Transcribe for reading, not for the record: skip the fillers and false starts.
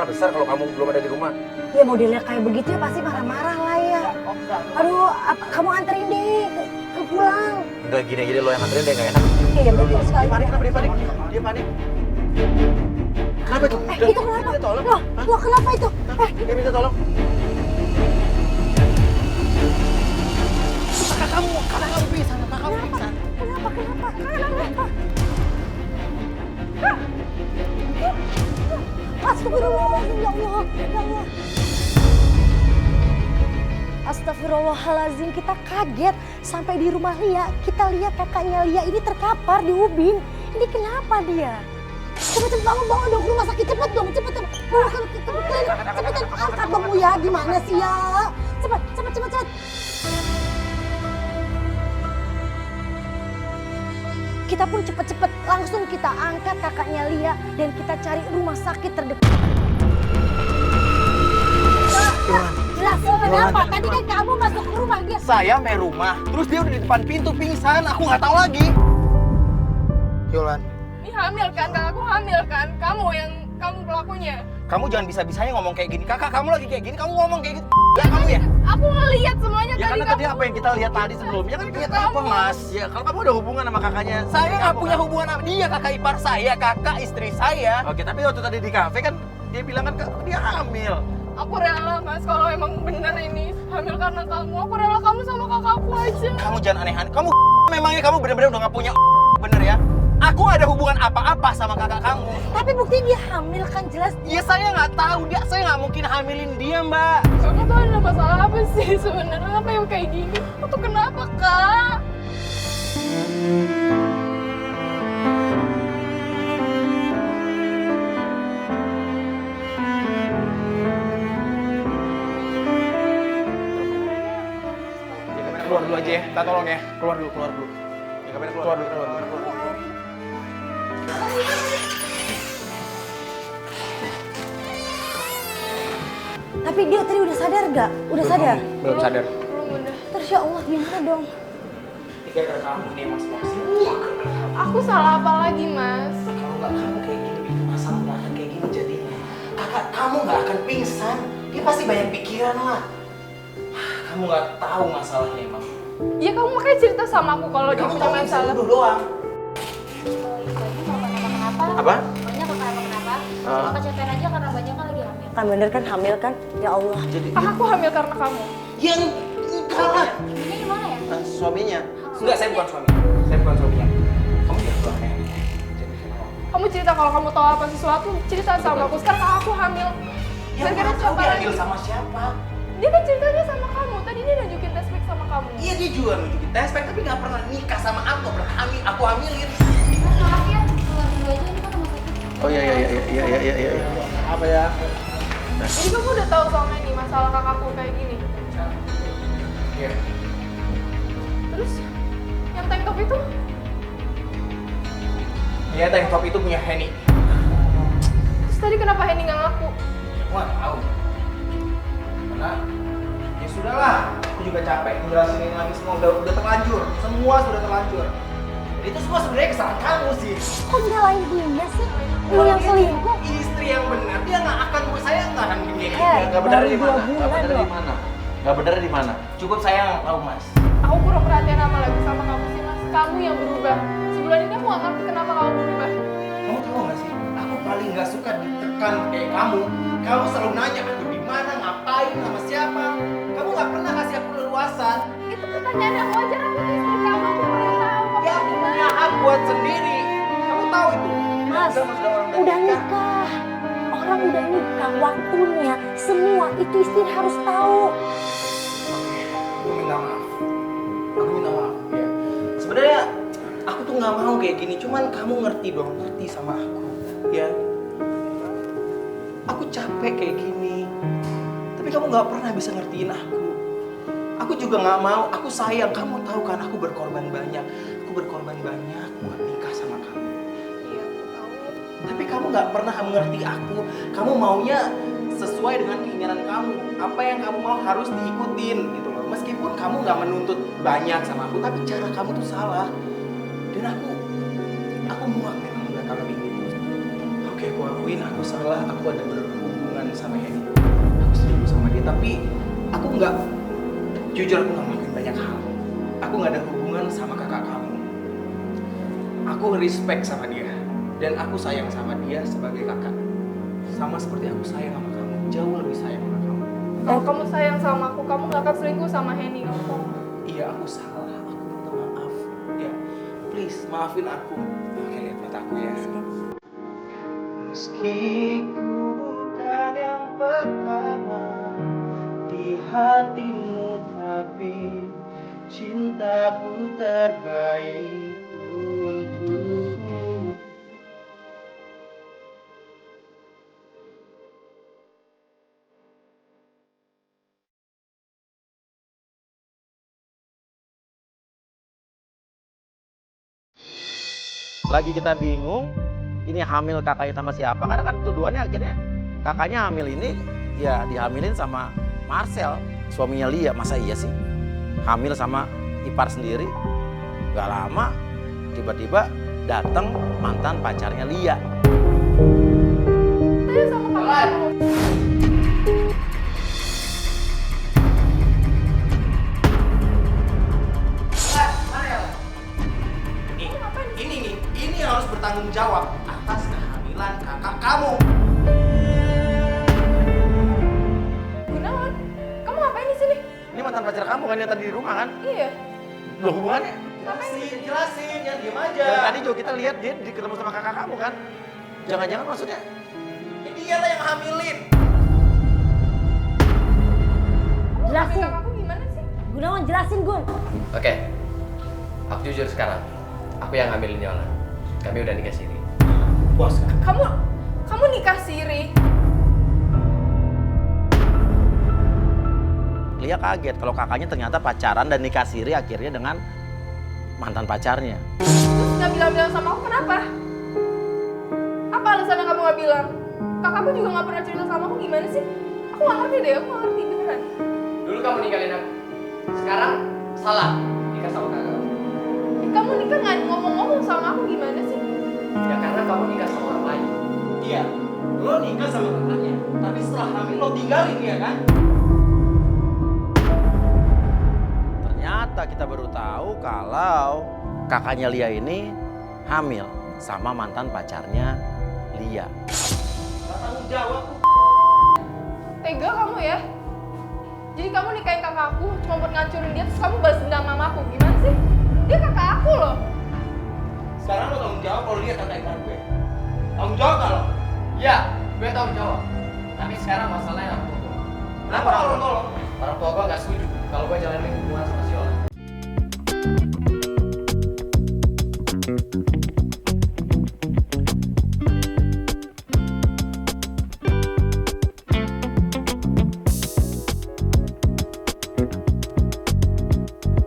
marah besar kalau kamu belum ada di rumah. Ya modelnya kayak begitu ya pasti marah-marah lah ya. Aduh, kamu anterin deh ke pulang. Enggak gini-gini lo yang nganterin deh, nggak enak. Iya betul sekali. Dia panik. Kenapa itu? Itu kenapa? Dia tolong. Loh, kenapa itu? Dia minta tolong. Kakak kamu pingsan, kakak kamu pingsan. Kenapa? Astagfirullahaladzim, ya Allah. Astagfirullahaladzim, kita kaget sampai di rumah Lia. Kita lihat kakaknya Lia ini terkapar di ubin. Ini kenapa dia? Cepet bawa dong ke rumah sakit, cepet dong. Bawa ke klinik, cepetan angkat dong ya. Gimana sih ya? Cepet. Kita pun cepet-cepet langsung kita angkat kakaknya Lia dan kita cari rumah sakit terdekat. Jelasin kenapa? Tadi kan kamu masuk ke rumah dia. Saya main rumah, terus dia udah di depan pintu pingsan. Aku nggak tahu lagi. Yolan, Ini hamil kan? Kakakku hamil kan? Kamu pelakunya. kamu jangan bisa-bisanya ngomong kayak gini. Kakak kamu lagi kayak gini, kamu ngomong kayak gitu. Ya kamu ya? Aku ngeliat semuanya Ya tadi. karena tadi apa yang kita lihat tadi sebelumnya kan lihat apa mas? Ya kalau kamu ada hubungan sama kakaknya, saya nggak punya hubungan sama dia. Kakak ipar saya, kakak istri saya. Oke, tapi waktu tadi di kafe kan dia bilang kan dia hamil. Aku rela mas kalau emang bener ini hamil karena kamu. Aku rela kamu sama kakakku aja. Kamu jangan aneh-aneh. Kamu memangnya kamu benar-benar udah nggak punya bener ya? Aku ada hubungan apa-apa sama kakak kamu. Tapi buktinya dia hamil kan jelas. Ya saya nggak tahu dia, saya nggak mungkin hamilin dia mbak. Kamu tuh ada masalah apa sih sebenarnya? Apa yang kayak gini? Aku tuh kenapa kak? Keluar dulu aja ya, kita tolong ya. Keluar dulu. Ya kamera keluar dulu. Tapi dia tadi udah sadar gak? Udah sadar? Belum sadar. Belum udah. Terus ya Allah gimana dong? Gara-gara kamu nih mas. Aku salah apa lagi mas? Kalau nggak kamu kayak gini, itu masalah nggak akan kayak gini jadinya. Kakak kamu nggak akan pingsan. Dia pasti banyak pikiran lah. Kamu nggak tahu masalahnya emang. Ya kamu makanya cerita sama aku kalau dia Kamu punya tahu masalah. dulu doang. Apa? Banyak kenapa? Ah. Kalau kecapean aja karena banyak kan lagi hamil. Kan bener kan hamil kan? Ya Allah. Jadi Aku hamil karena kamu. yang enggak lah. Ini gimana ya? Suaminya. Enggak, saya bukan suaminya. Kamu jangan keluar kayak gini. Kamu cerita kalau kamu tahu apa sesuatu, cerita sama aku. Sekarang aku hamil. Ya Gara-gara mana tahu siapa dia lagi? hamil sama siapa? Dia kan ceritanya sama kamu. Tadi dia nunjukin test pack sama kamu. Iya dia juga nunjukin tespek tapi nggak pernah nikah sama aku, nggak pernah hamil. Aku hamilin. Mas maaf ya, keluar dulu aja ini kan rumah sakit. Oh iya. Apa ya? Jadi kamu udah tahu selama ini masalah kakakku kayak gini. Iya. Terus yang tank top itu? Iya, tank top itu punya Henny. Terus tadi kenapa Henny nggak ngaku? Aku nggak tahu. Karena ya sudahlah, aku juga capek ngejelasin lagi semua udah terlanjur. Semua sudah terlanjur. Jadi itu semua sebenarnya kesalahan kamu sih. Kok nyalain dia sih? Lu yang selingkuh? Istri yang benar, dia nggak akan saya nggak akan gini. Nggak benar di mana? Nggak benar di mana? Cukup saya yang tahu mas. Aku kurang perhatian apa lagi sama kamu sih mas? Kamu yang berubah. Sebulan ini aku nggak ngerti kenapa kamu berubah. Kamu tahu nggak sih? Aku paling nggak suka ditekan kayak kamu. Kamu selalu nanya aku di mana, ngapain, sama siapa. Kamu nggak pernah kasih aku leluasan. Itu pertanyaan yang wajar, aku tuh istri kamu, aku pernah tahu kamu Ya aku punya hak buat sendiri. Kamu tahu itu? Mas, udah nikah. Orang udah nikah, waktunya semua itu istri harus tahu. Aku minta maaf. Ya. Sebenarnya aku tuh nggak mau kayak gini. Cuman kamu ngerti dong, ngerti sama aku. Ya. Aku capek kayak gini. Tapi kamu nggak pernah bisa ngertiin aku. Aku juga nggak mau. Aku sayang. Kamu tahu kan aku berkorban banyak. Aku berkorban banyak buat nikah sama kamu. Iya, aku tahu. Tapi kamu nggak pernah mengerti aku. Kamu maunya sesuai dengan keinginan kamu. Apa yang kamu mau harus diikutin gitu loh. Meskipun kamu nggak menuntut banyak sama aku, tapi cara kamu tuh salah. Dan aku muak memang dengan kamu begitu. Oke, aku akuin aku salah. Aku ada berhubungan sama Henny. Aku selingkuh sama dia, tapi aku nggak, jujur aku nggak ngelakuin banyak hal. Aku nggak ada hubungan sama kakak kamu. Aku respect sama dia dan aku sayang sama dia sebagai kakak. Sama seperti aku sayang sama kamu, jauh lebih sayang sama kamu. Kalau kamu sayang sama aku, kamu gak akan selingkuh sama Henny, kamu tahu nggak? Iya, aku salah. Aku minta maaf. Ya, please maafin aku. Oke, lihat mataku ya. Meski ku bukan yang pertama di hatimu, tapi cintaku terbaik untukmu. Lagi kita bingung, ini hamil kakaknya sama siapa, karena kan tuduhannya akhirnya kakaknya hamil ini ya dihamilin sama Marcel, suaminya Lia. Masa iya sih hamil sama ipar sendiri? Gak lama tiba-tiba datang mantan pacarnya Lia. Saya sama kamu. Ini yang harus bertanggung jawab atas kehamilan kakak kamu. Gunawan, kamu ngapain di sini? Ini mantan pacar kamu kan yang tadi di rumah kan? Iya. Loh hubungannya? Jelasin, jangan diem aja. Dan tadi juga kita lihat dia ketemu sama kakak kamu kan? Jangan-jangan maksudnya Ini dialah yang hamilin. Jelasin. Kakakku gimana sih? Gunawan jelasin Gun. Oke, aku jujur sekarang. Aku yang ngambilin Yola. Kami udah nikah siri. Puas kan? Kamu nikah siri? Lia kaget kalau kakaknya ternyata pacaran dan nikah siri akhirnya dengan mantan pacarnya. Terus gak bilang-bilang sama aku kenapa? Apa alasannya kamu gak bilang? Kakakku juga gak pernah cerita sama aku, gimana sih? Aku gak ngerti deh, aku gak ngerti beneran. Dulu kamu ninggalin aku. Sekarang salah nikah sama kakak kamu. Kamu nikah gak ngomong-ngomong sama aku, gimana sih? Ya karena kamu nikah sama orang lain. Iya, lo nikah sama kakaknya, tapi setelah hamil lo tinggalin dia kan? Ternyata kita baru tahu kalau kakaknya Lia ini hamil sama mantan pacarnya Lia. Gak tanggung jawab. Tega kamu ya? Jadi kamu nikahin kakakku cuma buat ngancurin dia, terus kamu balas dendam sama aku, gimana sih? Dia kakak aku loh. Sekarang lo tanggung jawab kalau lihat kakak ipar gue. Tanggung jawab kalau. Iya, gue tanggung jawab. Tapi sekarang masalahnya orang tua gue. Kenapa orang tua lo? Orang tua gue gak setuju kalau gue jalanin hubungan sama si